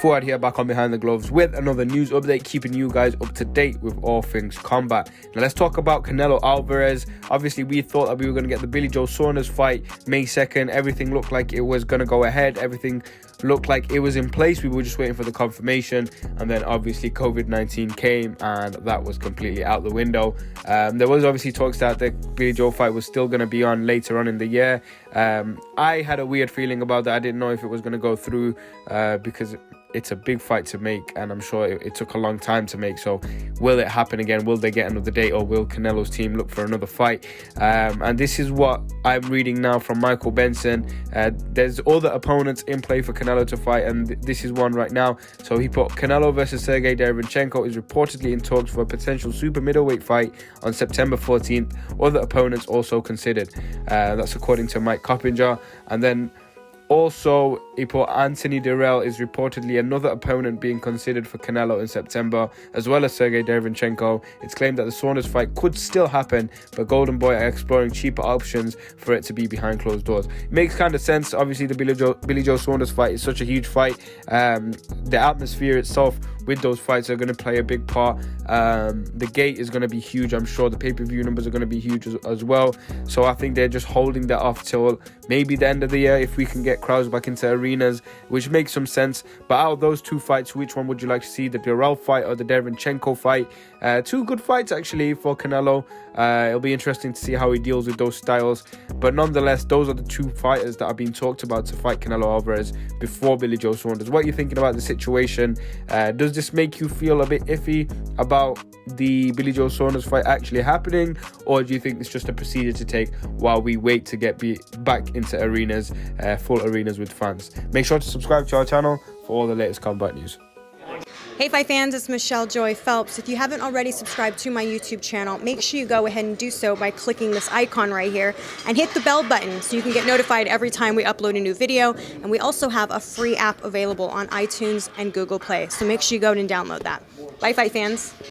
Fuad here, back on Behind the Gloves with another news update, keeping you guys up to date with all things combat. Now let's talk about Canelo Alvarez. Obviously, we thought that we were going to get the Billy Joe Saunders fight May 2nd. Everything looked like it was going to go ahead. Everything looked like it was in place. We were just waiting for the confirmation, and then obviously COVID-19 came and that was completely out the window. There was obviously talks that the Billy Joe fight was still going to be on later on in the year. I had a weird feeling about that. I didn't know if it was going to go through because it's a big fight to make, and I'm sure it took a long time to make. So will it happen again? Will they get another date, or will Canelo's team look for another fight? And this is what I'm reading now from Michael Benson. There's other opponents in play for Canelo to fight, and this is one right now. So he put Canelo versus Sergey Derevyanchenko is reportedly in talks for a potential super middleweight fight on September 14th. Other opponents also considered. That's according to Mike Coppinger. And then also, he put Anthony Dirrell is reportedly another opponent being considered for Canelo in September, as well as Sergey Derevyanchenko. It's claimed that the Saunders fight could still happen, but Golden Boy are exploring cheaper options for it to be behind closed doors. It makes kind of sense. Obviously, the Billy Joe Saunders fight is such a huge fight. The atmosphere itself with those fights are going to play a big part. The gate is going to be huge. I'm sure the pay-per-view numbers are going to be huge as well. So I think they're just holding that off till maybe the end of the year if we can get crowds back into arenas, which makes some sense. But out of those two fights, which one would you like to see, the Dirrell fight or the Derevyanchenko fight? Two good fights actually for Canelo. It'll be interesting to see how he deals with those styles, but nonetheless, those are the two fighters that are being talked about to fight Canelo Alvarez before Billy Joe Saunders. What are you thinking about the situation? Does this make you feel a bit iffy about the Billy Joe Saunders fight actually happening, or do you think it's just a procedure to take while we wait to get back into arenas, full arenas with fans? Make sure to subscribe to our channel for all the latest combat news. Hey Fight fans, it's Michelle Joy Phelps. If you haven't already subscribed to my YouTube channel, make sure you go ahead and do so by clicking this icon right here and hit the bell button so you can get notified every time we upload a new video. And we also have a free app available on iTunes and Google Play, so make sure you go and download that. Bye Fight fans.